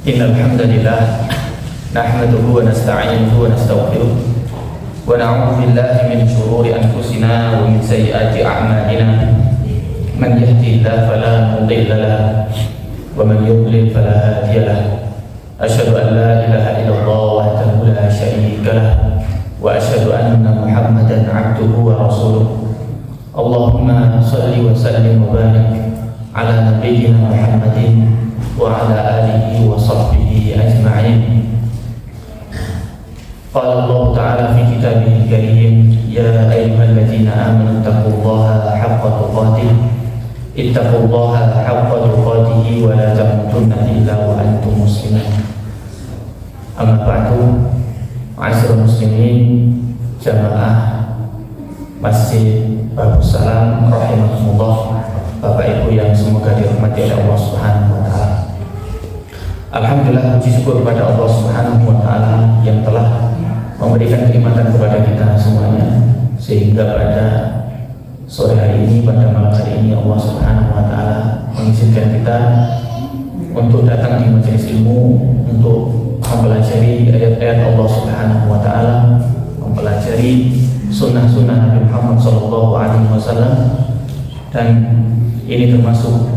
Innal hamdalillah nahmaduhu wa nasta'inuhu wa nastaghfiruh wa na'udzu billahi min shururi anfusina wa min sayyiati a'malina man yahdihillahu fala mudilla lahu wa man yudlil fala hadiya lahu asyhadu an la ilaha illallah wahdahu la syarika lahu wa asyhadu anna Muhammadan 'abduhu wa rasuluh. Allahumma shalli wa sallim wa barik ala nabiyyina Muhammadin wa ala alihi wa sahbihi ajma'in. Qala Allah Ta'ala fi kitabihil karim, ya ayyuhalladzina amanu taqullaha haqqa tuqatih ittaqullaha haqqa tuqatih wa la tamutunna illa wa antum muslimun. Amma ba'du, ma'asyiral muslimin, jamaah Masjid Babus Salam rahimakumullah, Bapak Ibu yang semoga dirahmati oleh Allah Subhanahu wa taala. Alhamdulillah, puji syukur kepada Allah Subhanahu wa taala yang telah memberikan kenikmatan kepada kita semuanya, sehingga pada sore hari ini, pada malam hari ini, Allah Subhanahu wa taala mengizinkan kita untuk datang di majelis ilmu untuk mempelajari ayat-ayat Allah Subhanahu wa taala, mempelajari sunnah-sunnah Nabi Muhammad SAW, dan ini termasuk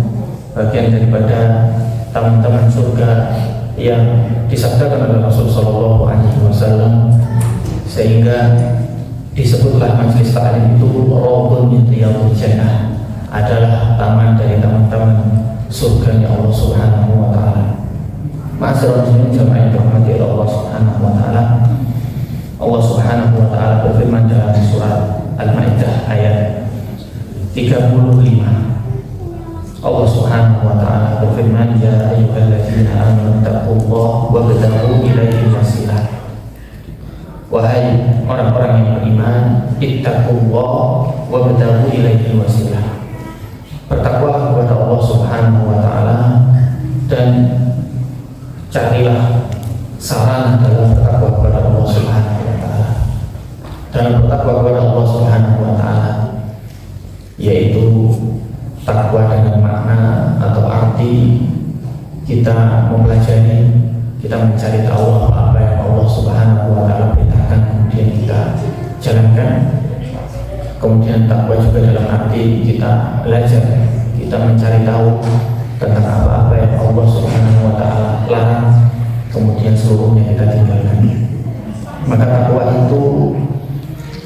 bagian daripada taman-taman surga yang disabdakan oleh Rasulullah SAW, sehingga disebutlah majelis taklim itu Rawdun min Riyadhil Jannah, adalah taman dari taman-taman surga Allah Subhanahu wa taala. Ma'asyiral muslimin jamaah yang dirahmati oleh Allah Subhanahu wa taala, Allah Subhanahu wa taala berfirman dalam surat Al-Maidah ayat 35. Allah Subhanahu wa taala berfirman, ya ayyuhalladzina amanu taqullaha wabtaghu ilaihi wasilah. Wahai orang-orang yang beriman, ittaqullaha wabtaghu ilaihi wasilah. Bertakwalah kepada Allah Subhanahu wa taala dan carilah sarana dalam bertakwa kepada Allah Subhanahu wa taala. Dalam bertakwa kepada Allah Subhanahu wa taala, yaitu takwa dengan makna atau arti kita mempelajari, kita mencari tahu apa yang Allah Subhanahu wa taala perintahkan, kemudian kita jalankan. Kemudian takwa juga dalam arti kita belajar, kita mencari tahu tentang apa-apa yang Allah Subhanahu wa taala larang, kemudian seluruhnya kita tinggalkan. Maka takwa itu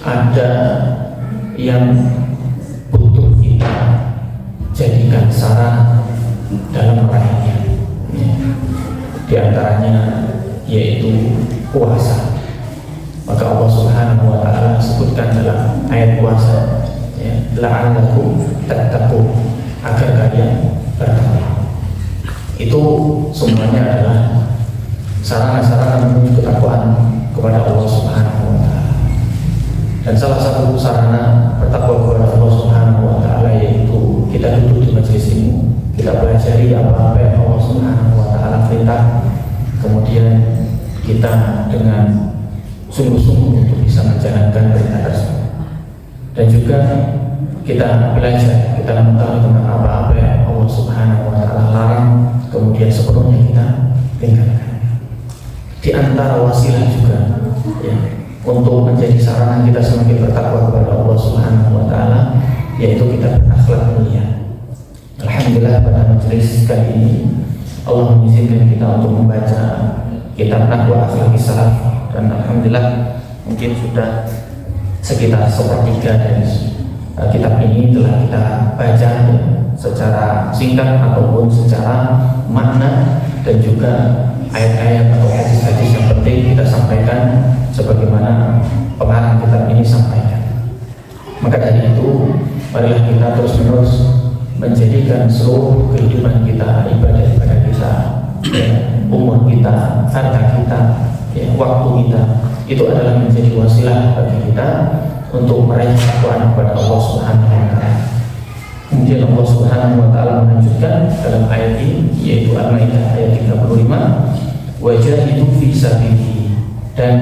ada yang butuh kita jadikan sarana dalam meraihnya, di antaranya yaitu puasa. Maka Allah Subhanahu wa taala sebutkan dalam ayat puasa, la'allakum tattaqun, agar kalian bertakwa. Itu semuanya adalah sarana-sarana menuju ketakwaan kepada Allah Subhanahu wa taala. Dan salah satu sarana bertakwa kepada Allah Subhanahu wa taala yaitu kita duduk di majelis ilmu, kita pelajari apa-apa yang Allah Subhanahu wa taala perintah, kemudian kita dengan sungguh-sungguh untuk bisa menjalankan perintah tersebut. Dan juga kita belajar, kita mengetahui tentang apa-apa yang Allah Subhanahu wa taala larang, kemudian sepenuhnya kita tinggalkan. Di antara wasilah juga untuk menjadi sarana kita semakin bertakwa kepada Allah Subhanahu wa taala, yaitu kita berakhlak mulia. Alhamdulillah, pada majelis kali ini Allah mengizinkan kita untuk membaca kitab Nahwu Akhlaqis Salaf, dan alhamdulillah mungkin sudah sekitar sepertiga dari kitab ini telah kita baca secara singkat ataupun secara makna, dan juga ayat-ayat atau hadis-hadis yang penting kita sampaikan sebagaimana pengarang kitab ini sampaikan. Maka dari itu, marilah kita terus-menerus menjadikan seluruh kehidupan kita, ibadah-ibadah kita, umur kita, harta kita, waktu kita, itu adalah menjadi wasilah bagi kita untuk meraih ketakwaan kepada Allah Subhanahu wa taala. Kemudian Allah Subhanahu wa taala melanjutkan dalam ayat ini, yaitu Al-Maidah ayat 35, wajahidu fi sabilihi, dan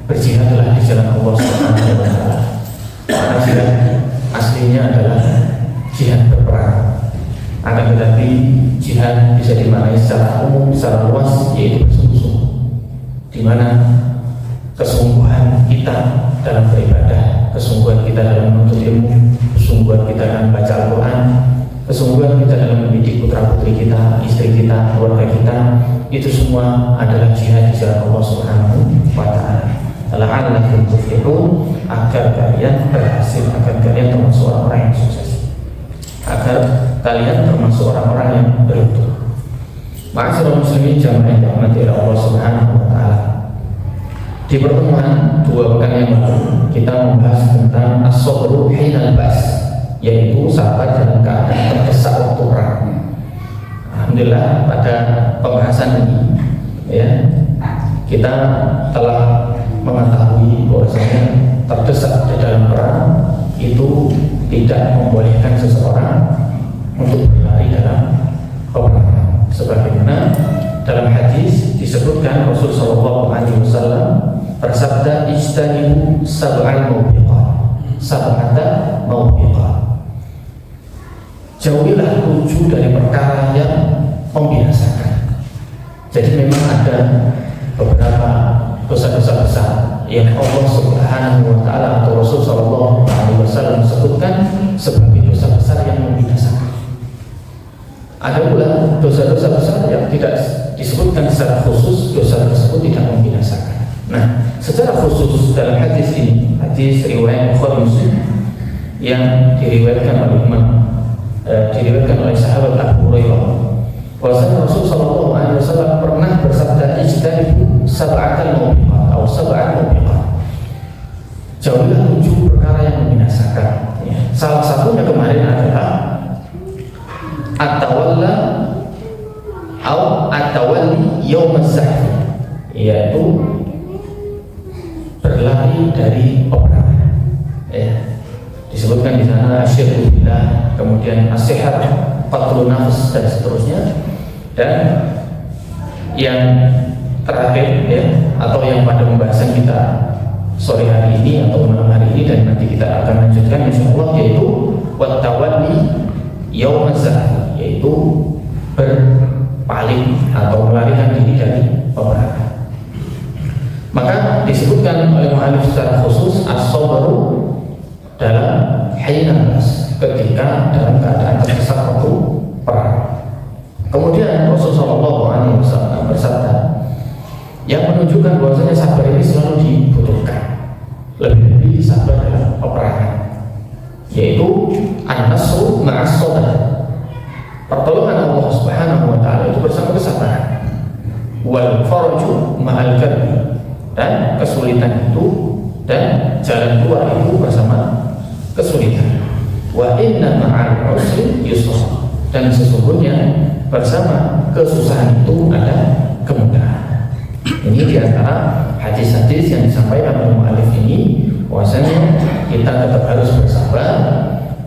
berjihadlah di jalan Allah Subhanahu wa taala. Karena jihad aslinya adalah jihad berperang. Akan akan tetapi jihad bisa dimaknai secara umum, secara luas, yaitu bersungguh-sungguh, di mana kesungguhan kita dalam beribadah, kesungguhan kita dalam menuntut ilmu, kesungguhan kita dalam baca Al-Quran, kesungguhan kita dalam mendidik putra-putri kita, istri kita, keluarga kita, itu semua adalah jihad di jalan Allah Subhanahu wa Ta'ala. La'allakum tuflihun, agar kalian berhasil, agar kalian termasuk orang-orang yang sukses, agar kalian termasuk orang-orang yang beruntung. Ma'asyiral muslimin jamaah yang dirahmati Allah Subhanahu wa Ta'ala. Di pertemuan 2 pekan yang lalu kita membahas tentang as-sabru hinal ba's, yaitu sabar dalam keadaan terdesak waktu perang. Alhamdulillah pada pembahasan ini ya, kita telah mengetahui bahwasanya terdesak di dalam perang itu tidak membolehkan seseorang untuk berlari dalam peperangan, sebagaimana dalam hadis disebutkan Rasul sallallahu alaihi wasallam bersabda, ijtanibu sab'al mawbiqat, sab'ata mawbiqat, jauhilah 7 dari perkara yang membinasakan. Jadi memang ada beberapa dosa-dosa besar yang Allah Subhanahu wa Ta'ala atau Rasul sallallahu alaihi wasallam sebutkan sebagai dosa besar yang membinasakan. Ada pula dosa-dosa besar yang tidak disebutkan secara khusus, dosa tersebut tidak membinasakan. Nah, secara khusus dalam hadis ini, hadis riwayat Bukhari Muslim yang diriwayatkan oleh sahabat Abu Hurairah, bahwasanya Rasul sallallahu alaihi wasallam pernah bersabda, ijtanibu sab'atal mawbiqat atau sab'al mawbiqat, jauhilah 7 perkara yang membinasakan. Ya. Salah satunya kemarin adalah atawalla atau atawalli yaumaz zahf, yaitu berlari dari peperangan. Ya. Disebutkan di sana asyirku billah, kemudian as-sihar, qatlun nafs dan seterusnya. Dan yang terakhir ya, atau yang pada pembahasan kita sore hari ini atau malam hari ini dan nanti kita akan lanjutkan insyaallah, yaitu wattawalli yaumaz zahf, yaitu berpaling atau melarikan diri dari peperangan. Maka disebutkan oleh mu'allif secara khusus as-sabru dalam hinal ba's, ketika dalam keadaan terdesak waktu perang. Kemudian Rasulullah SAW bersabda yang menunjukkan bahwasanya sabar ini selalu dibutuhkan, lebih sabar dalam peperangan, yaitu an-nasru ma'as sabar, pertolongan Allah Subhanahu wa Ta'ala itu bersama kesabaran, wal farju ma'al karbi, dan kesulitan itu dan jalan keluar itu bersama kesulitan. Wa inna ma'al usri yusra, dan sesungguhnya bersama kesusahan itu ada kemudahan. Ini diantara hadis-hadis yang disampaikan oleh mu'allif ini, bahwasanya kita tetap harus bersabar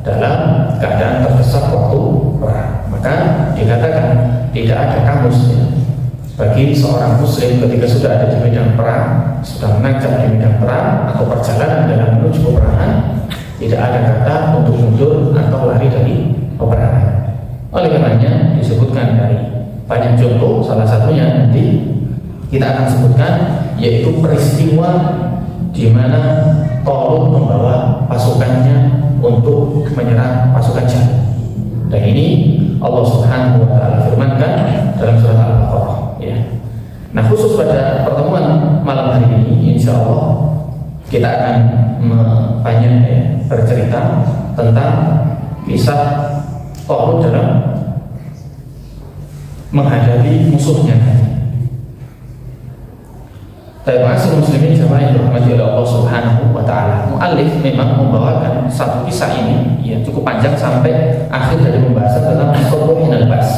dalam keadaan terdesak waktu perang. Maka dikatakan tidak ada kamus ya, bagi seorang muslim ketika sudah ada di medan perang, sudah menancap di medan perang atau perjalanan dalam menuju peperangan, tidak ada kata untuk mundur atau lari dari peperangan. Oleh karenanya disebutkan dari banyak contoh, salah satunya nanti kita akan sebutkan, yaitu peristiwa di mana Talut membawa pasukannya untuk menyerang pasukan Jalut. Dan ini Allah Subhanahu wa Ta'ala firmankan dalam surat Al-Baqarah. Ya. Nah, khusus pada pertemuan malam hari ini, insya Allah kita akan banyak bercerita tentang kisah Talut dalam menghadapi musuhnya. Ma'asyiral muslimin jamaah yang dirahmati oleh Allah Subhanahu wa Ta'ala, mu'allif memang membawakan satu kisah ini ya cukup panjang sampai akhir dari pembahasan tentang as-sabru hinal ba's.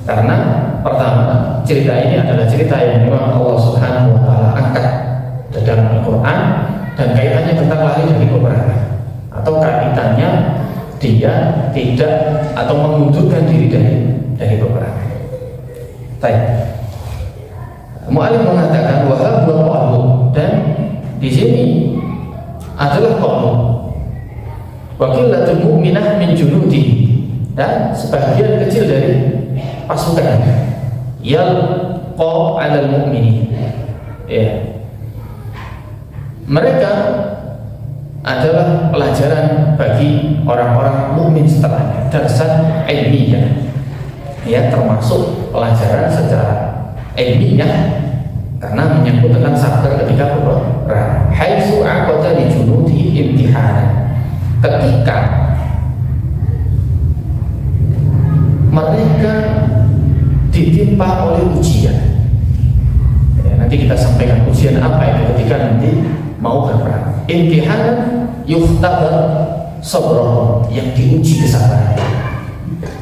Karena pertama, cerita ini adalah cerita yang memang Allah Subhanahu wa Ta'ala angkat dalam Al-Quran, dan kaitannya tentang lari dari peperangan, atau kaitannya dia tidak atau mengundurkan diri dari peperangan. Baik. Mu'allif mengatakan wahab wa Talut, dan di sini adalah Talut. Wa qillatul mu'minah min junudi, dan sebagian kecil dari pasukan yalqa 'alal mu'minin. Ya. Mereka adalah pelajaran bagi orang-orang mukmin setelahnya, darsan ilmiah. Ya, termasuk pelajaran secara ilmiah karena menyangkut tentang sabar ketika perang. Haitsu aqada li junudi imtihanan. Ketika mereka ditimpa oleh ujian. Ya, nanti kita sampaikan ujian apa itu ketika nanti mau berperang. Imtihanan yukhtabar sabrahum, yang diuji kesabaran.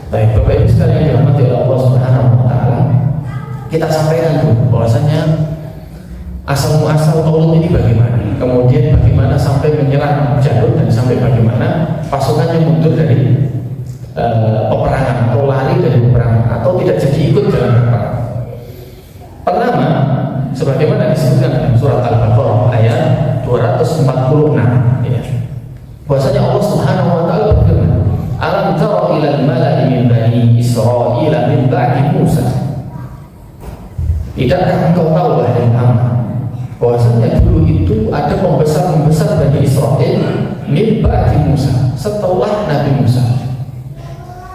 Baik, Bapak Ibu sekalian yang dirahmati oleh Allah Subhanahu wa taala, kita sampaikan dulu bahwasanya asal muasal Taulud ini bagaimana, kemudian bagaimana sampai menyerang Jalut dan sampai bagaimana pasukannya mundur dari peperangan atau lari dari peperangan atau tidak jadi ikut dalam peperangan. Pertama, sebagaimana disebutkan dalam surat Al-Baqarah ayat 246, ya, bahwasanya Allah Subhanahu wa taala berfirman, "Alam tara ilal mala'i min bani Israil min ba'di Musa." Tidakkah engkau tahu wahai Muhammad bahwasanya dulu itu ada pembesar-pembesar Bani Israil min ba'di Musa, setelah Nabi Musa.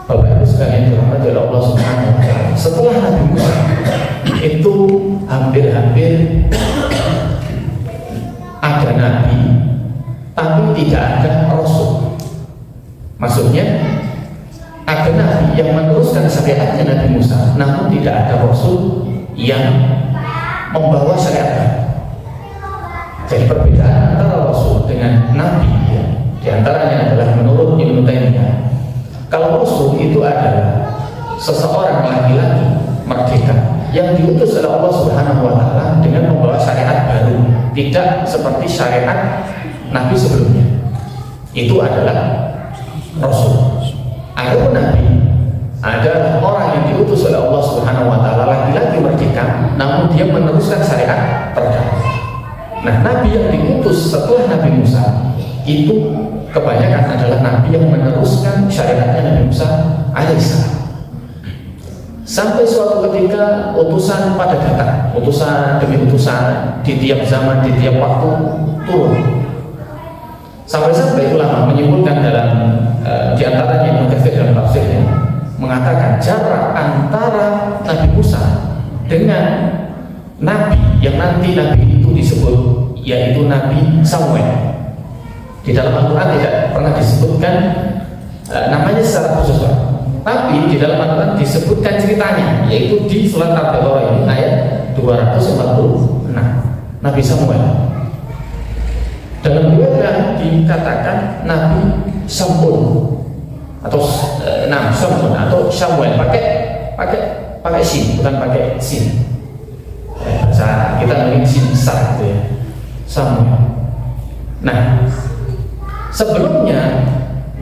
Bapak Ibu sekalian dirahmati oleh Allah Subhanahu wa taala, setelah Nabi Musa itu hampir-hampir ada nabi tapi tidak ada rasul. Maksudnya ada nabi yang meneruskan syariatnya Nabi Musa, namun tidak ada rasul yang membawa syariat. Jadi perbedaan antara rasul dengan nabi, ya, diantaranya adalah menurut Ibnu Taimiyah, kalau rasul itu adalah seseorang laki-laki merdeka yang diutus oleh Allah Subhanahu wa taala dengan membawa syariat baru, tidak seperti syariat nabi sebelumnya. Itu adalah rasul. Adapun nabi adalah orang yang diutus oleh Allah Subhanahu wa taala, laki-laki merdeka namun dia meneruskan syariat terdahulu. Nah, nabi yang diutus setelah Nabi Musa itu kebanyakan adalah nabi yang meneruskan syariatnya Nabi Musa alaihissalam. Sampai suatu ketika utusan pada datang, utusan demi utusan di tiap zaman, di tiap waktu turun. Sampai-sampai ulama menyimpulkan dalam diantaranya Ibnu Katsir dalam tafsirnya mengatakan jarak antara Nabi Musa dengan nabi yang nanti nabi itu disebut yaitu Nabi Samuel. Di dalam Al-Quran tidak pernah disebutkan namanya secara khusus, tapi di dalam Al-Quran disebutkan ceritanya, yaitu di surat Al-Baqarah ini ayat 246, Nabi Samuel. Dalam riwayat dikatakan Nabi Sampun atau Sampun atau Samuel pakai sin, bukan pakai sin. Bahasa kita mungkin sin besar gitu ya, Samuel. Nah, sebelumnya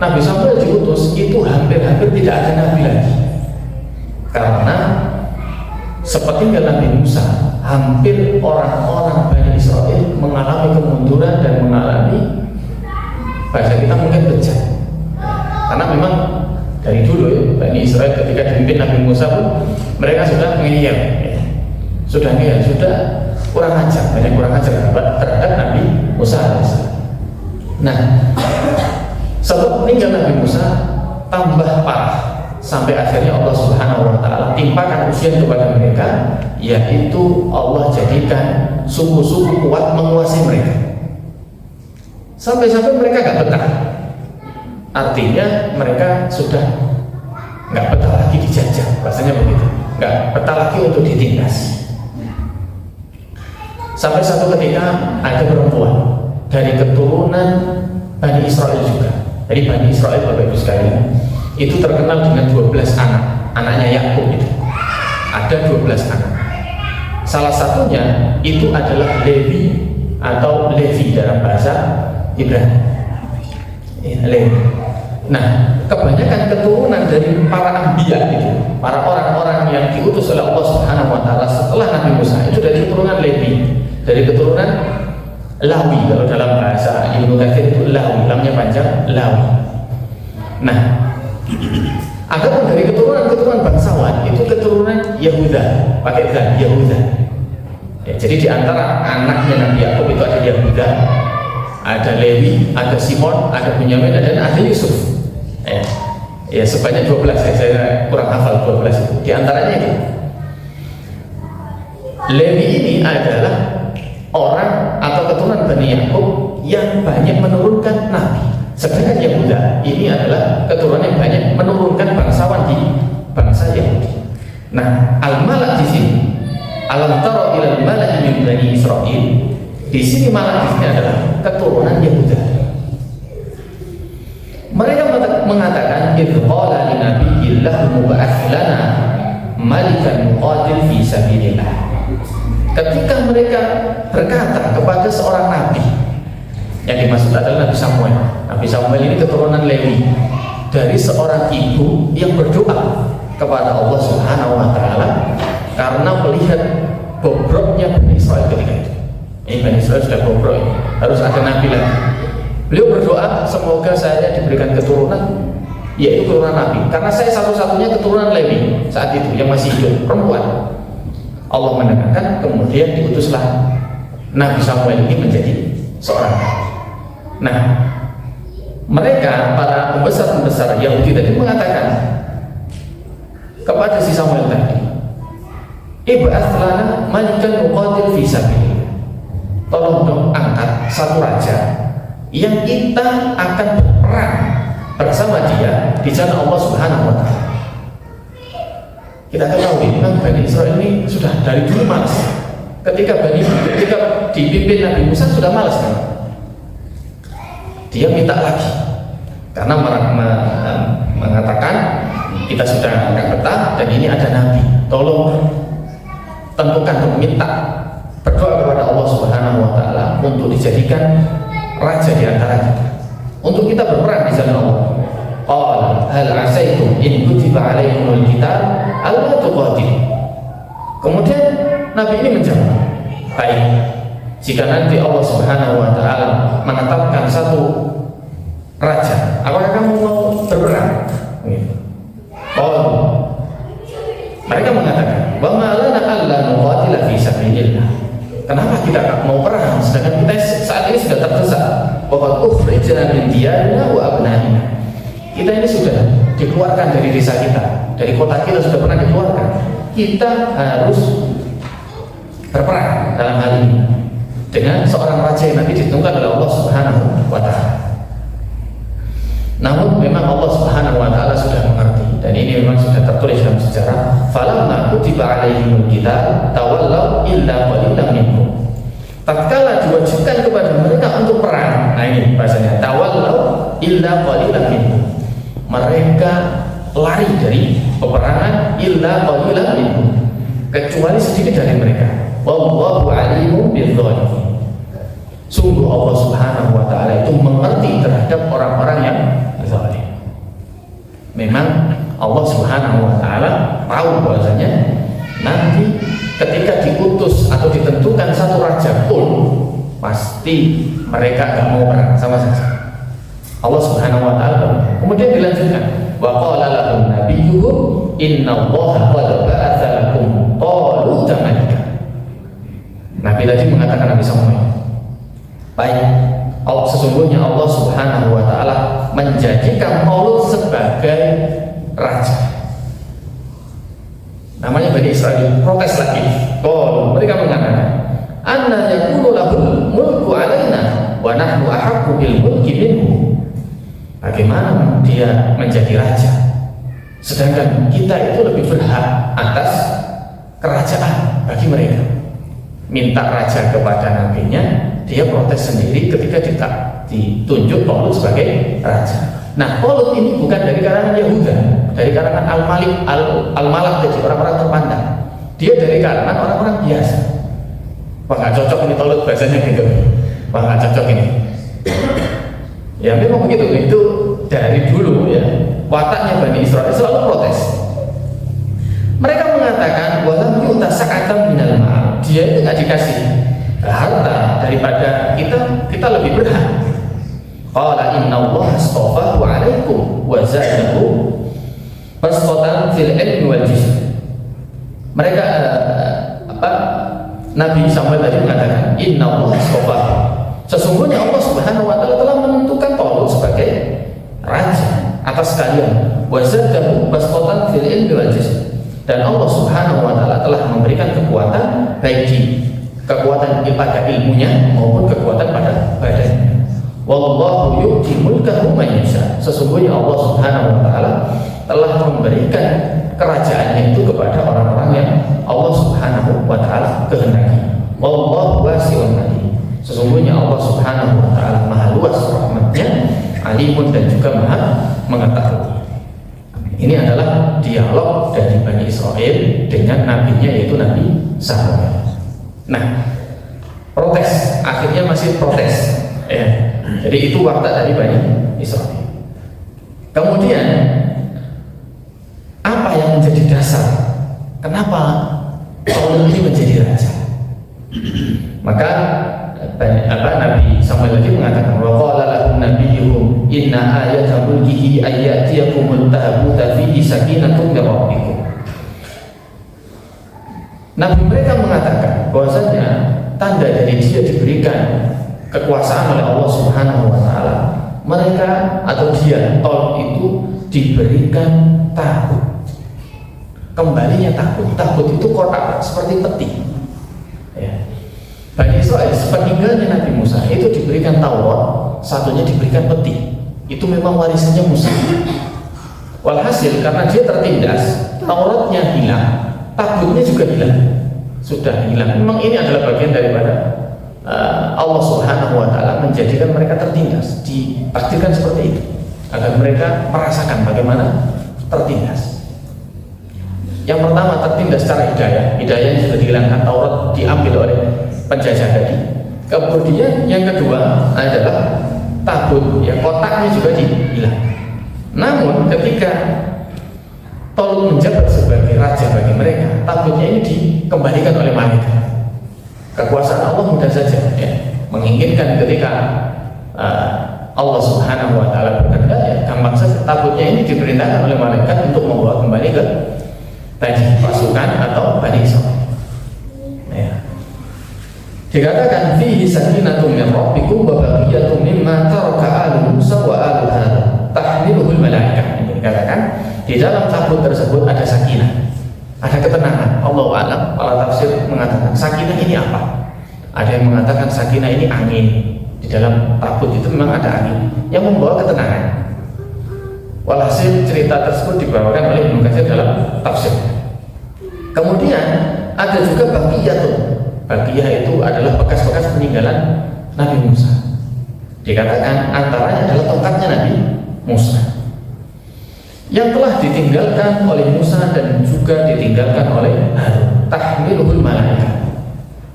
Nabi Samuel diutus itu hampir-hampir tidak ada nabi lagi, karena seperti Nabi Musa, hampir orang-orang Bani Israel mengalami kemunduran dan mengalami, bahasa kita mungkin bejat, karena memang dari dulu ya, Bani Israel ketika dipimpin Nabi Musa pun mereka sudah ngeyel, sudah kurang ajar, banyak kurang ajar terhadap Nabi Musa alaihissalam. Nah, setelah meninggal Nabi Musa tambah parah sampai akhirnya Allah Subhanahu wa taala timpakan ujian kepada mereka, yaitu Allah jadikan suku-suku kuat menguasai mereka. Sampai-sampai mereka gak betah. Artinya mereka sudah gak betah lagi dijajah, bahasanya begitu. Gak betah lagi untuk ditindas. Sampai satu ketika ada perempuan dari keturunan Bani Israel juga. Jadi Bani Israel, Bapak Ibu sekalian, itu terkenal dengan 12 anak, anaknya Yakub itu. Ada 12 anak. Salah satunya itu adalah Levi atau Levi dalam bahasa Ibrani. Levi. Nah, kebanyakan keturunan dari para anbiya itu, para orang-orang yang diutus oleh Allah Subhanahu wa taala setelah Nabi Musa itu dari keturunan Levi, dari keturunan Lawi. Kalau dalam bahasa Ibnu Katsir itu Lawi, namanya panjang Lawi. Nah, Adapun dari keturunan bangsawan itu keturunan Yahuda, pakai dan Yahuda. Ya, jadi di antara anaknya Nabi Yakub itu ada Yahuda, ada Lewi, ada Simon, ada Bunyamin, dan ada Yusuf. Ya sebanyak 12 ya, saya kurang hafal 12 itu. Di antaranya itu Lewi ini adalah orang atau keturunan Bani Yakub yang banyak menurunkan nabi. Sedangkan Yahuda ini adalah keturunan yang banyak menurunkan bangsawan di bangsa Yahudi. Nah, al-malak di sini, alam taro ilal malak min Bani Israil. Di sini malak di sini adalah keturunan Yahuda. Mereka mengatakan, "Idz qala li nabiyyillah mub'ats lana malikan muqatil fi sabilillah." Ketika mereka berkata kepada seorang nabi, yang dimaksud adalah Nabi Samuel. Nabi Samuel ini keturunan Lewi, dari seorang ibu yang berdoa kepada Allah Subhanahu wa taala karena melihat bobroknya Bani Israel ketika itu. Ini Bani Israel sudah bobrok, harus ada nabi lagi. Beliau berdoa, semoga saya diberikan keturunan, yaitu keturunan nabi, karena saya satu-satunya keturunan Lewi saat itu yang masih hidup, perempuan. Allah mendengarkan, kemudian diutuslah Nabi Samuel ini menjadi seorang nabi. Nah, mereka para pembesar-pembesar Yahudi tadi mengatakan kepada si Samuel tadi, "Ib'ats lana malikan muqatil fi sabilillah." Tolong dong angkat satu raja yang kita akan berperang bersama dia di jalan Allah Subhanahu wa taala. Kita ketahui memang Bani Israel ini sudah dari dulu malas. Ketika dipimpin Nabi Musa sudah malas kan? Dia minta lagi karena mengatakan kita sudah angkat peta dan ini ada nabi, tolong tentukan, minta berdoa kepada Allah Subhanahu wa taala untuk dijadikan raja di antara kita, untuk kita berperang di jalan Allah. Qala hal asaitum in kutiba alaikumul qital alla tuqatil. Kemudian nabi ini menjawab, baik, jika nanti Allah Subhanahu wa taala menetapkan satu raja, apakah kamu mau berperang? Oh, mereka mengatakan, "Wa ma lana alla nuqatila fi sabilillah." Kenapa kita mau perang sedangkan kita saat ini sudah terdesak? Wa qad ukhrijna min diyarina wa abnaina. Kita ini sudah dikeluarkan dari desa kita, dari kota kita sudah pernah dikeluarkan. Kita harus berperang dalam hal ini dengan seorang raja yang nanti ditentukan oleh Allah Subhanahu wa taala. Namun memang Allah Subhanahu wa taala sudah mengerti, dan ini memang sudah tertulis dalam sejarah. Falamma kutiba alaihimul qital tawallaw illa qalilan minhum. Tatkala diwajibkan kepada mereka untuk perang, nah ini bahasanya, tawallaw illa qalilan minhum. Mereka lari dari peperangan illa qalilan minhum, kecuali sedikit dari mereka. Wallahu alimun bidzalimin. Sungguh Allah Subhanahu wa taala itu mengerti terhadap orang-orang yang zalim. Memang Allah Subhanahu wa taala tahu bahwasanya nanti ketika diutus atau ditentukan satu raja pun pasti mereka gak mau perang sama saja. Allah Subhanahu wa taala kemudian dilanjutkan, wa qala lahum nabiyyuhum innallaha qad ba'atsa lakum taluta malika. Nabi tadi mengatakan, Nabi Samuel, baik, sesungguhnya Allah Subhanahu wa taala menjadikan Talut sebagai raja. Namanya Bani Israel protes lagi. Mereka mengatakan, anna yakunu lahul mulku alaina wa nahnu ahaqqu bil mulki minhu. Bagaimana dia menjadi raja sedangkan kita itu lebih berhak atas kerajaan bagi mereka? Minta raja kepada nabinya, dia protes sendiri ketika ditunjuk Talut sebagai raja. Nah, Talut ini bukan dari kalangan Yahuda, dari kalangan Al-Malak, jadi orang-orang terpandang. Dia dari kalangan orang-orang biasa. Wah, nggak cocok ini Talut bahasanya gitu. Wah, nggak cocok ini. Ya memang begitu. Itu dari dulu ya, wataknya Bani Israel selalu protes. Mereka mengatakan, walam yu'ta sa'atan minal ma'al. Dia itu nggak dikasih harta daripada kita lebih berhak. Qala inna Allah astafahu alaikum wa zadahu fil ilmi wal jism. Mereka Nabi Samuel tadi mengatakan innallaha astafa. Sesungguhnya Allah Subhanahu wa taala telah menentukan Talut sebagai raja atas kalian. Wa zadahu bastatan fil ilmi wal jism. Dan Allah Subhanahu wa taala telah memberikan kekuatan baik di kekuatan pada ilmunya maupun kekuatan pada badannya. Wallahu yu'ti mulkahu man yasha. Sesungguhnya Allah Subhanahu wa taala telah memberikan kerajaannya itu kepada orang-orang yang Allah Subhanahu wa taala kehendaki. Wallahu wasi'un alim. Sesungguhnya Allah Subhanahu wa taala maha luas rahmatnya, alimun dan juga maha mengetahui. Ini adalah dialog dari Bani Israel dengan nabinya yaitu Nabi Samuel. Nah, protes, akhirnya masih protes ya. Jadi itu watak dari Bani Israel. Kemudian apa yang menjadi dasar kenapa Saul ini menjadi raja? Maka Nabi Samuel lagi mengatakan wa qala lahum nabiyyuhum inna ayata mulkihi ayyatiyakumut tabuta fihi sakinatun min rabbikum. Nabi mereka mengatakan bahwasanya tanda dari dia diberikan kekuasaan oleh Allah Subhanahu wa taala, mereka atau dia Talut itu diberikan tabut. Kembalinya tabut. Tabut itu kotak seperti peti. Ya. Bani Israel sepeninggalnya Nabi Musa itu diberikan Taurat, satunya diberikan peti. Itu memang warisannya Musa. Walhasil karena dia tertindas, Tauratnya hilang, tabutnya juga hilang. Sudah hilang. Memang ini adalah bagian daripada Allah Subhanahu wa taala menjadikan mereka tertindas, dipastikan seperti itu agar mereka merasakan bagaimana tertindas. Yang pertama tertindas secara hidayahnya sudah dihilangkan, Taurat diambil oleh penjajah tadi. Kemudian yang kedua adalah tabut, ya kotaknya juga dihilang. Namun ketika Talut menjabat sebagai raja bagi mereka, tabutnya ini dikembalikan oleh malaikat. Kekuasaan Allah mudah saja ya, menginginkan ketika Allah Subhanahu wa taala berkehendak ya gampang saja, tabutnya ini diperintahkan oleh malaikat untuk membawa kembali ke tadi pasukan atau Bani Israil. Ya. Dikatakan fihi sakinatun min rabbikum wa baqiyatun mimma taraka alu Musa wa alu Harun tahmiluhul malaikah. Dikatakan di dalam tabut tersebut ada sakinah, ada ketenangan. Allahu a'lam, para tafsir mengatakan sakinah ini apa? Ada yang mengatakan sakinah ini angin. Di dalam tabut itu memang ada angin yang membawa ketenangan. Walhasil cerita tersebut dibawakan oleh Ibnu Katsir dalam tafsir. Kemudian ada juga baqiyatun. Baqiyah itu adalah bekas-bekas peninggalan Nabi Musa. Dikatakan antaranya adalah tongkatnya Nabi Musa yang telah ditinggalkan oleh Musa dan juga ditinggalkan oleh Harun. Tahmiluhul malaikah.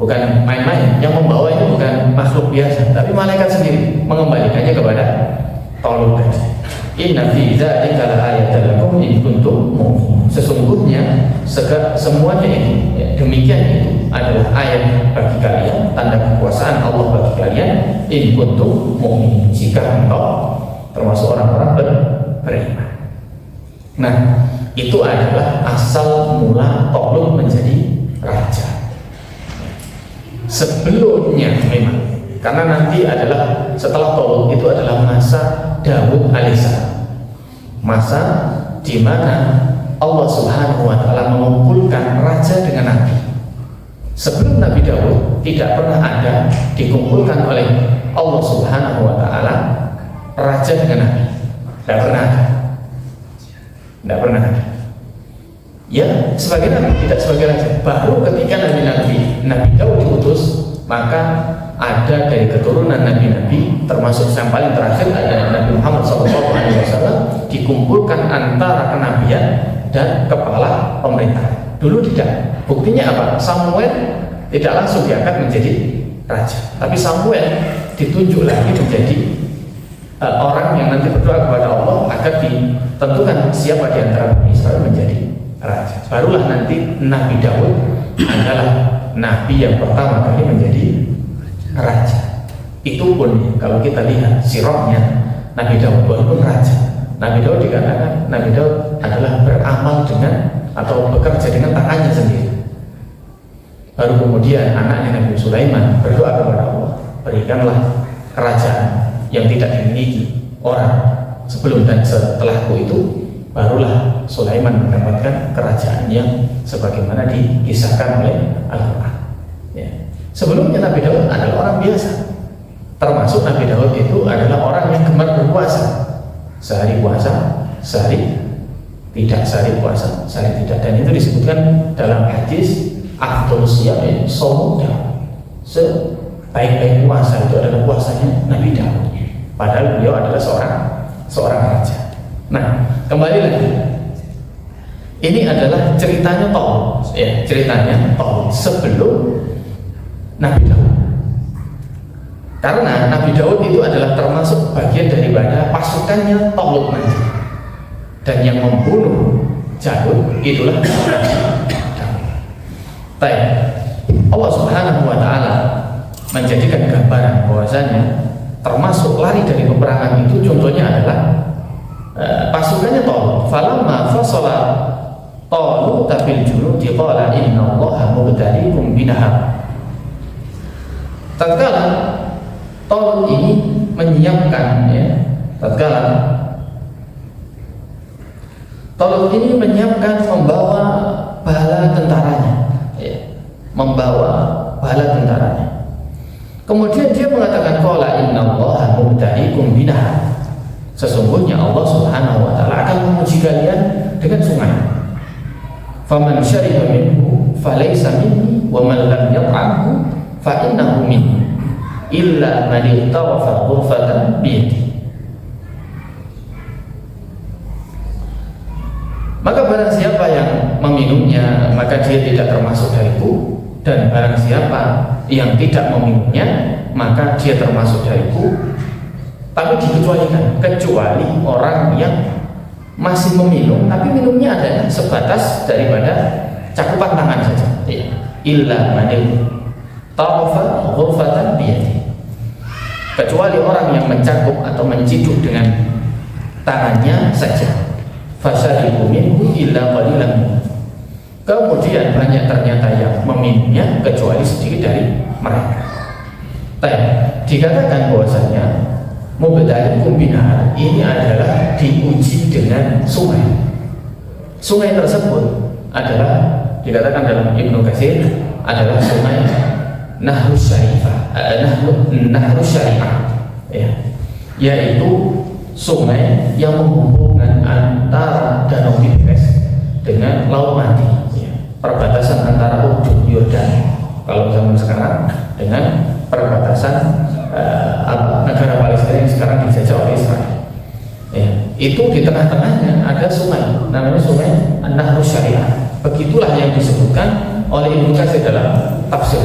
Bukan main-main, yang membawa ini bukan makhluk biasa, tapi malaikat sendiri mengembalikannya kepada Talut tadi. Inna fi dzalika laayatan lakum in kuntum mu'minin. Sesungguhnya semuanya ini ya, demikian itu adalah ayat bagi kalian, tanda kekuasaan Allah bagi kalian in kuntum mu'minin, jika engkau termasuk orang-orang beriman. Nah, itu adalah asal mula Talut menjadi raja. Sebelumnya memang, karena nanti adalah setelah Talut itu adalah masa Daud alaihissalam, masa di mana Allah Subhanahu wa taala mengumpulkan raja dengan nabi. Sebelum Nabi Daud tidak pernah ada dikumpulkan oleh Allah Subhanahu wa taala raja dengan nabi. Tidak pernah ada. Tidak pernah ada. Ya, sebagai nabi, tidak sebagai raja. Baru ketika Nabi Daud diutus, maka ada dari keturunan nabi-nabi, termasuk yang paling terakhir ada Nabi Muhammad SAW, dikumpulkan antara kenabian dan kepala pemerintah. Dulu tidak. Buktinya apa? Samuel tidak langsung diangkat menjadi raja, tapi Samuel ditunjuk lagi menjadi orang yang nanti berdoa kepada Allah agar ditentukan siapa di antara Israel menjadi raja. Barulah nanti Nabi Daud adalah nabi yang pertama kali menjadi raja. Itu pun kalau kita lihat sirahnya Nabi Daud walaupun raja, Nabi Daud dikatakan Nabi Daud adalah beramal dengan dengan tangannya sendiri. Baru kemudian anaknya Nabi Sulaiman berdoa kepada Allah, berikanlah kerajaan yang tidak dimiliki orang sebelum dan setelahku itu. Barulah Sulaiman mendapatkan kerajaan yang sebagaimana dikisahkan oleh Al-Quran. Ya. Sebelumnya Nabi Daud adalah orang biasa. Termasuk Nabi Daud itu adalah orang yang gemar berpuasa. Sehari puasa, sehari tidak, sehari puasa, sehari tidak. Dan itu disebutkan dalam hadis afdhalus siyam shaum Daud. Sebaik-baik puasa itu adalah puasanya Nabi Daud. Padahal beliau adalah seorang raja. Nah, kembali lagi. Ini adalah ceritanya Talut, ya, ceritanya Talut sebelum Nabi Daud. Karena Nabi Daud itu adalah termasuk bagian daripada pasukannya Talut nanti. Dan yang membunuh Jalut itulah Nabi Daud. Baik. Allah Subhanahu wa taala menjadikan gambaran bahwasanya termasuk lari dari peperangan itu contohnya adalah pasukannya Talut. Falamma fasala Talut bil junudi qala innallaha mubtaliikum binahar. Tatkala Talut ini menyiapkan, ya, tatkala Talut ini menyiapkan membawa bala tentaranya, ya, membawa bala tentaranya. Kemudian dia mengatakan qala innallaha mubtaliikum binahar. Sesungguhnya Allah Subhanahu wa taala akan menguji kalian dengan sungai. Faman syariba minhu falaysa minni wa man lam yat'amhu fa innahu minni illa man iqtarafa ghurfatan bi yadihi. Maka barang siapa yang meminumnya maka dia tidak termasuk dariku, dan barang siapa yang tidak meminumnya maka dia termasuk dariku. Tapi dikecualikan, kecuali orang yang masih meminum tapi minumnya adalah sebatas daripada cakupan tangan saja, ya. Illa manil tarafa ghurfatan biyadi, kecuali orang yang mencakup atau menciduk dengan tangannya saja. Fasaribu minhu illa qalilan. Kemudian banyak ternyata yang meminumnya kecuali sedikit dari mereka. Dikatakan bahwasanya mubtaliikum binahar ini adalah diuji dengan sungai. Sungai tersebut adalah dikatakan dalam Ibnu Katsir adalah sungai Nahrus Syarifah, Nahrus Syarifah, ya, yaitu sungai yang menghubungkan antara Danau Tigris dengan Laut Mati, ya, perbatasan antara Urdun Yordan kalau zaman sekarang dengan perbatasan negara Palestina yang sekarang dijajah oleh Israel, ya. Itu di tengah-tengahnya ada sungai, namanya sungai Nahrus Syariah. Begitulah yang disebutkan oleh Ibnu Katsir dalam tafsir,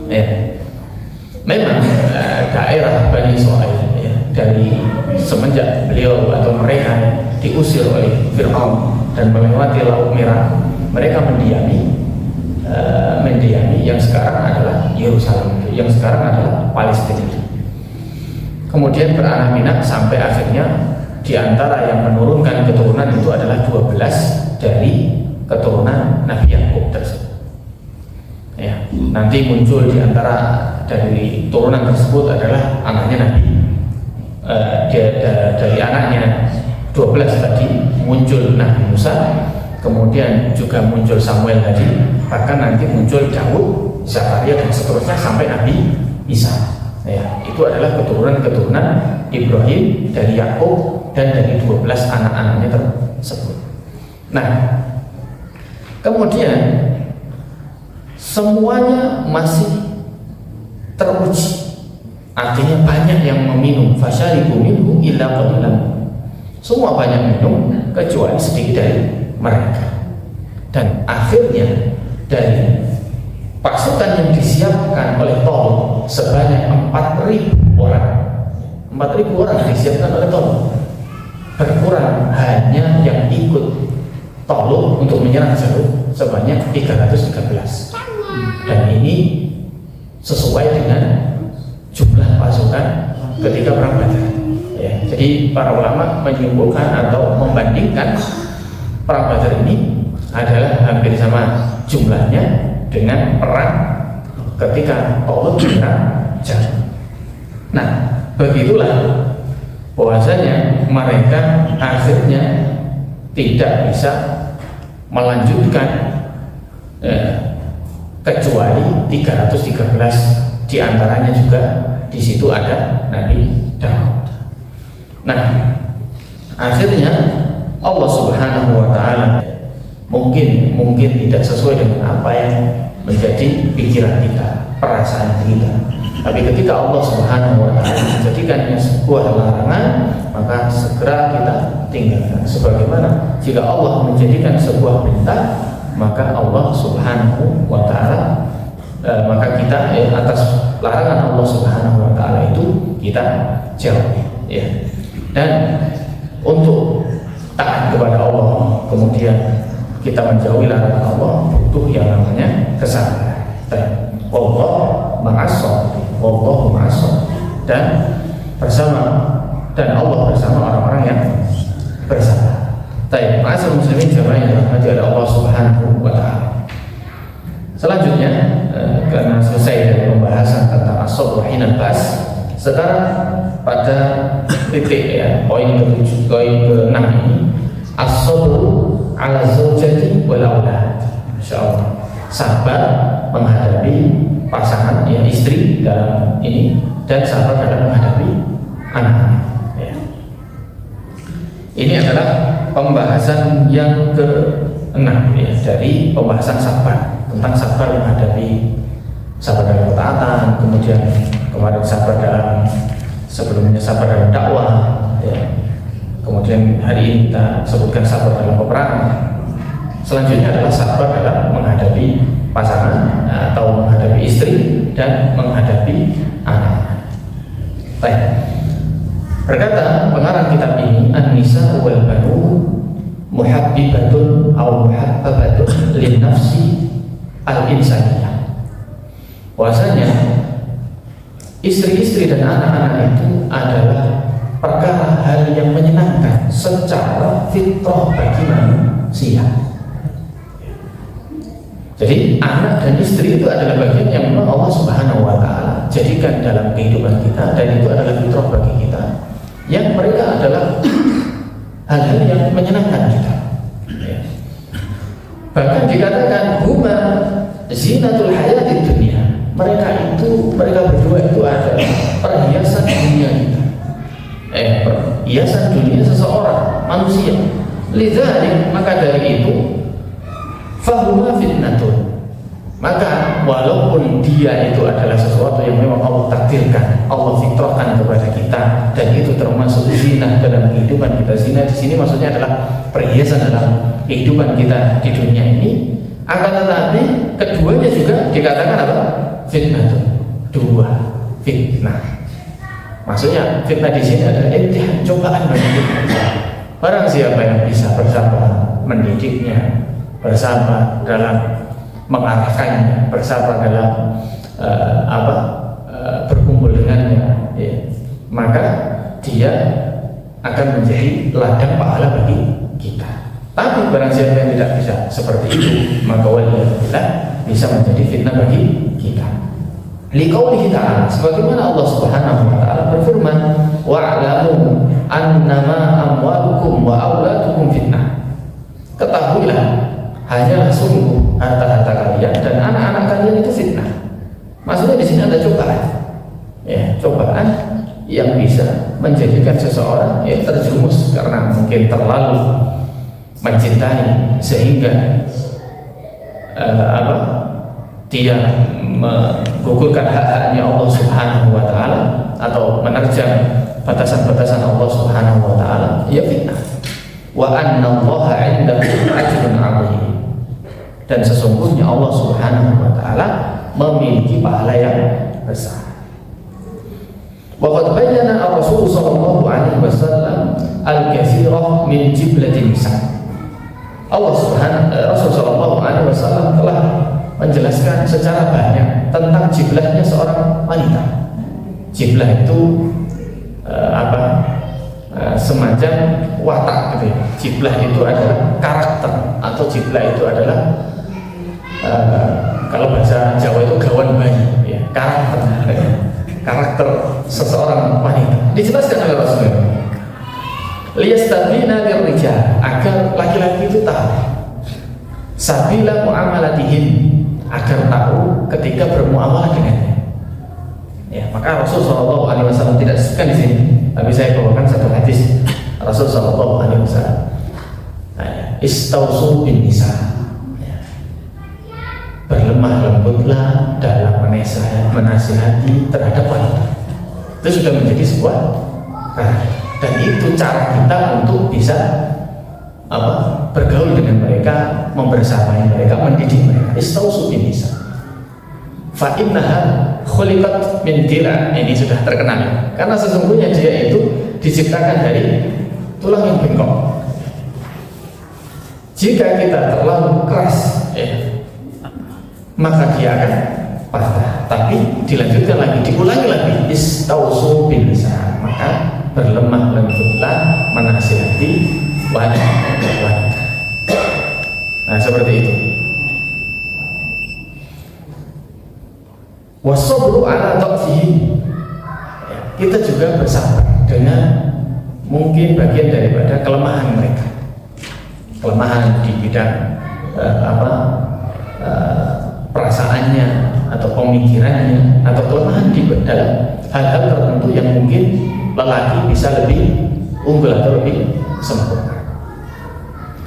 ya. Memang daerah Bani Israil, ya, dari semenjak beliau atau mereka diusir oleh Fir'aun dan melewati Laut Merah, mereka mendiami yang sekarang adalah Yerusalem, yang sekarang adalah Palestina. Kemudian beranak pinak sampai akhirnya di antara yang menurunkan keturunan itu adalah 12 dari keturunan Nabi Yakub tersebut. Ya, nanti muncul di antara dari turunan tersebut adalah anaknya Nabi. Dari anaknya 12 tadi muncul Nabi Musa, kemudian juga muncul Samuel tadi, bahkan nanti muncul Daud, Zakaria dan seterusnya sampai Nabi Isa. Ya, itu adalah keturunan-keturunan Ibrahim dari Yakub dan dari 12 anak-anaknya tersebut. Nah, kemudian semuanya masih teruji, artinya banyak yang meminum. Fasyaribu minhu illa qalilan. Semua banyak minum kecuali sedikit dari mereka. Dan akhirnya dari pasukan yang disiapkan oleh Talut sebanyak 4.000 orang. 4.000 orang disiapkan oleh Talut. Berkurang hanya yang ikut Talut untuk menyerang Jalut sebanyak 313. Dan ini sesuai dengan jumlah pasukan ketika perang Badar. Ya, jadi para ulama menyimpulkan atau membandingkan perang Badar ini adalah hampir sama jumlahnya dengan perang ketika Talut menyerang Jalut. Nah, begitulah bahwasanya mereka akhirnya tidak bisa melanjutkan kecuali 313 diantaranya juga di situ ada Nabi Daud. Nah, akhirnya Allah Subhanahu wa Ta'ala mungkin tidak sesuai dengan apa yang menjadi pikiran kita, perasaan kita. Tapi ketika Allah Subhanahu wa Ta'ala menjadikannya sebuah larangan, maka segera kita tinggalkan. Sebagaimana jika Allah menjadikan sebuah perintah, maka Allah Subhanahu wa Ta'ala maka kita atas larangan Allah Subhanahu wa Ta'ala itu kita jauhi, ya. Dan untuk taat kepada Allah kemudian kita menjauhi larangan Allah butuh yang namanya kesabaran. Wallahu ma'as-sabirin, wallahu ma'as-sabirin. Dan Allah bersama orang-orang yang bersabar. Baik, ma'asyiral muslimin jamaah yang dirahmati oleh Allah Subhanahu wa Ta'ala. Selanjutnya, karena selesai dari pembahasan tentang as-sabr hinal ba's, sekarang pada titik poin ke-7, poin ke-6 ini, as-sabr 'ala zaujati wal aulad. Insyaallah, sabar menghadapi pasangan istri dalam ini, dan sabar dalam menghadapi anak. Ini adalah pembahasan yang ke-6 dari pembahasan sabar, tentang sabar menghadapi, sabar dalam ketaatan, kemudian kemarin sabar dalam, sebelumnya sabar dalam dakwah, kemudian hari ini kita sebutkan sabar dalam peperangan. Selanjutnya adalah sabar dalam menghadapi pasangan atau menghadapi istri dan menghadapi anak. Baik. Berkata pengarang kitab ini, an-nisa wal banun muhabbibatun aw muhabbabatun lin nafsi al-insaniyah. Bahwasanya istri-istri dan anak-anak itu adalah perkara hal yang menyenangkan secara fitrah bagi manusia. Jadi anak dan istri itu adalah bagian yang memang Allah Subhanahu wa Ta'ala jadikan dalam kehidupan kita, dan itu adalah fitrah bagi kita, yang mereka adalah hal-hal yang menyenangkan kita. Bahkan dikatakan huma zinatul hayatid dunia. Mereka berdua itu adalah perhiasan dunia kita. Perhiasan dunia seseorang, manusia. Lidzalik, maka dari itu fahuma fitnatun. Maka walaupun dia itu adalah sesuatu yang memang Allah takdirkan, Allah fitrahkan kepada kita, dan itu termasuk zina dalam kehidupan kita. Zina di sini maksudnya adalah perhiasan dalam kehidupan kita di dunia ini. Akan tetapi keduanya juga dikatakan apa? Fitnatun. Dua, fitnah. Maksudnya fitnah di sini adalah imtihan, cobaan bagi kita. Barang siapa yang bisa bersabar mendidiknya, bersabar dalam mengarahkannya, bersabar dalam berkumpul dengannya, maka dia akan menjadi ladang pahala bagi kita. Tapi barang siapa yang tidak bisa seperti itu, maka waliyadzubillah bisa menjadi fitnah bagi kita. Liqaulihi ta'ala, sebagaimana Allah Subhanahu wa Ta'ala berfirman, wa'lamu annama amwalukum wa auladukum fitnah. Ketahuilah, hanyalah sungguh harta-harta kalian dan anak-anak kalian itu fitnah. Maksudnya di sini ada cobaan, cobaan yang bisa menjadikan seseorang terjerumus karena mungkin terlalu mencintai sehingga dia menggugurkan hak-haknya Allah Subhanahu wa Ta'ala atau menerjang batasan-batasan Allah Subhanahu wa Ta'ala, fitnah. Wa anna Allaha 'indahu ajrun 'azim. Dan sesungguhnya Allah Subhanahu wa Ta'ala memiliki pahala yang besar. Wa qad bayyana Rasul sallallahu alaihi wasallam al-katsirah min jiblatin nisa. Rasul sallallahu alaihi wasallam telah menjelaskan secara banyak tentang jiblahnya seorang wanita. Jiblah itu semacam watak gitu ya. Jiblah itu adalah karakter atau jiblah itu adalah kalau bahasa Jawa itu gawan bayi, ya, karakter seseorang wanita. Dijelaskan oleh Rasulullah. Liyastabina lirrijal, agar laki-laki itu tahu sabila muamalatihim, agar tahu ketika bermuamalah dengannya. Ya, maka Rasul sallallahu alaihi wasallam tidak sebutkan di sini, tapi saya bawakan satu hadis Rasul sallallahu alaihi wasallam. Istausu bin nisa, ya, berlemah lembutlah dalam menasihati terhadap wanita. Itu sudah menjadi sebuah dan itu cara kita untuk bisa bergaul dengan mereka, membersamai mereka, mendidik mereka. Istausu bin nisa, fa innaha khuliqat min dila. Ini sudah terkenal, karena sesungguhnya dia itu diciptakan dari tulang yang bengkok. Jika kita terlalu keras, maka dia akan patah. Tapi dilanjutkan lagi, diulangi lagi, istausu bin nisa, maka berlemah lembutlah menasihati wanita. Nah, seperti itu. Wasabru ala ta'fihim, kita juga bersabar dengan mungkin bagian daripada kelemahan mereka, kelemahan di bidang perasaannya atau pemikirannya, atau kelemahan di dalam hal-hal tertentu yang mungkin lelaki bisa lebih unggul atau lebih sempurna.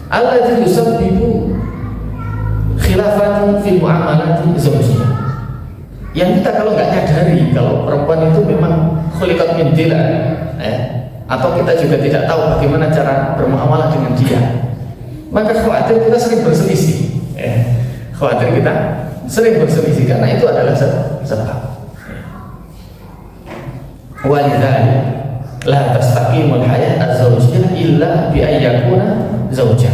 Alladzi yusabbibu khilafan fi muamalati zawjiyah, yang kita kalau nggak nyadari kalau perempuan itu memang khuliqat min dila, atau kita juga tidak tahu bagaimana cara bermuamalah dengan dia, maka khawatir kita sering berselisih. Khawatir kita sering berselisih karena itu adalah sebab. Walidzalik la tastaqimul hayat az-zawjiyah illa bi ayyakuna zawjah.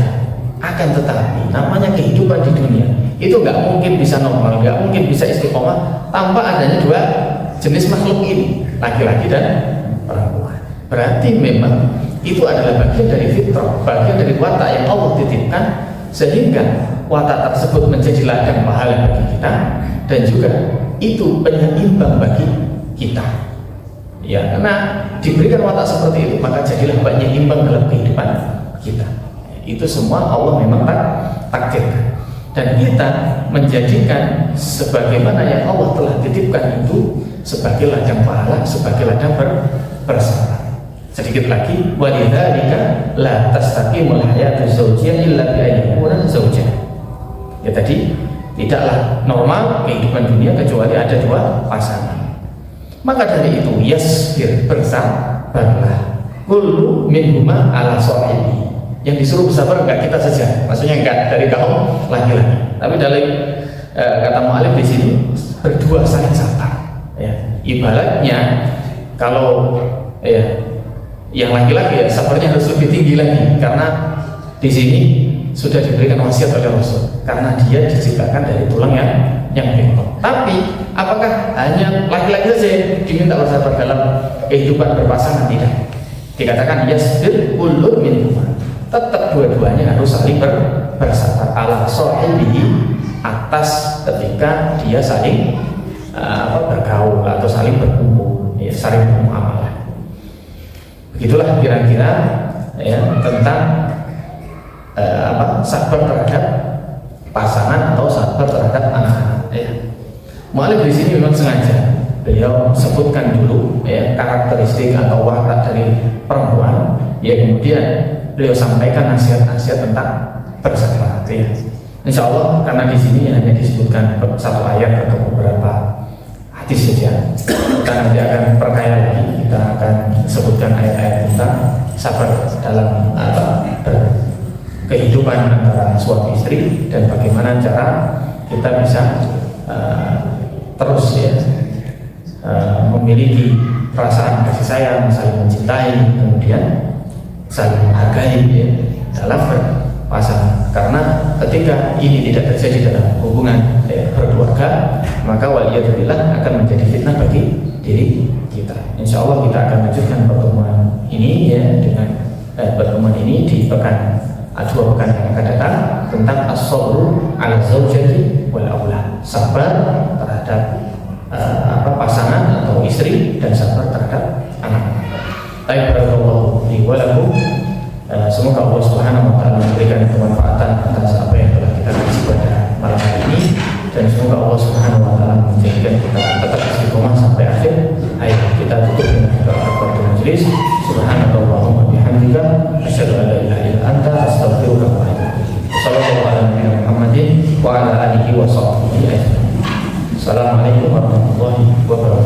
Akan tetapi namanya kehidupan di dunia itu nggak mungkin bisa normal, nggak mungkin bisa istiqomah tanpa adanya dua jenis makhluk ini, laki-laki dan perempuan. Berarti memang itu adalah bagian dari fitrah, bagian dari watak yang Allah titipkan, sehingga watak tersebut menjadi ladang pahala bagi kita, dan juga itu penyeimbang bagi kita. Ya, karena diberikan watak seperti itu, maka jadilah penyeimbang dalam kehidupan kita. Itu semua Allah memang takdirkan, dan kita menjadikan sebagaimana yang Allah telah titipkan itu sebagai ladang pahala, sebagai ladang bersabar. Sedikit lagi, walidzalika la tastaqimul hayatu zawjiyah illa bi ayyakuna zawjah. Ya, tadi tidaklah normal kehidupan dunia kecuali ada dua pasangan. Maka dari itu yasbir, bersabarlah, kullu minhuma ala sahibi. Yang disuruh bersabar enggak kita saja, maksudnya enggak dari kaum laki-laki, tapi dari kata mu'alif di sini berdua saling sabar. Ya, ibaratnya kalau yang laki-laki ya sabarnya harus lebih tinggi lagi, karena di sini sudah diberikan wasiat oleh Rasul, karena dia diciptakan dari tulang yang bengkok. Tapi apakah hanya laki-laki saja diminta bersabar dalam kehidupan berpasangan? Tidak. Dikatakan yasbir kullu minhuma, tetap dua-duanya harus saling bersabar ala sahibihi, atas ketika dia saling bergaul atau saling berkumpul, ya, saling bermuamalah. Begitulah kira-kira ya tentang sabar terhadap pasangan atau sabar terhadap anak-anak. Ya. Mu'alif di sini memang sengaja beliau sebutkan dulu ya karakteristik atau watak dari perempuan, ya, kemudian beliau sampaikan nasihat-nasihat tentang bersabar. Ya. Insya Allah karena di sini hanya disebutkan satu ayat atau beberapa hadis saja, kita nanti akan perkaya lagi, kita akan sebutkan ayat-ayat tentang sabar dalam kehidupan antara suami istri, dan bagaimana cara kita bisa terus ya memiliki perasaan kasih sayang, saling mencintai, kemudian saling menghargai ya, dalam berpasangan. Karena ketika ini tidak terjadi dalam hubungan berkeluarga, maka waliyadzubillah akan menjadi fitnah bagi diri kita. Insya Allah kita akan lanjutkan pertemuan ini ya dengan pertemuan ini di dua pekan yang akan datang. tentang as-sabru 'ala zaujati wal aulad, sabar terhadap pasangan atau istri dan sabar terhadap anak. Barakallahu li wa lakum. Semoga Allah Subhanahu wa taala memberikan kemanfaatan atas apa yang telah kita kaji pada malam hari ini, dan semoga Allah Subhanahu wa taala menjadikan kita tetap istiqomah sampai akhir. Ayo kita tutup dengan doa kafaratul majelis. Subhanallahumma bihamdika asyhadu an la ilaha illa anta astaghfiruka wa atubu ilaik. Sallallahu ala nabiyyina Muhammadin wa ala alihi wa sahbihi ajma'in. Assalamualaikum warahmatullahi wabarakatuh.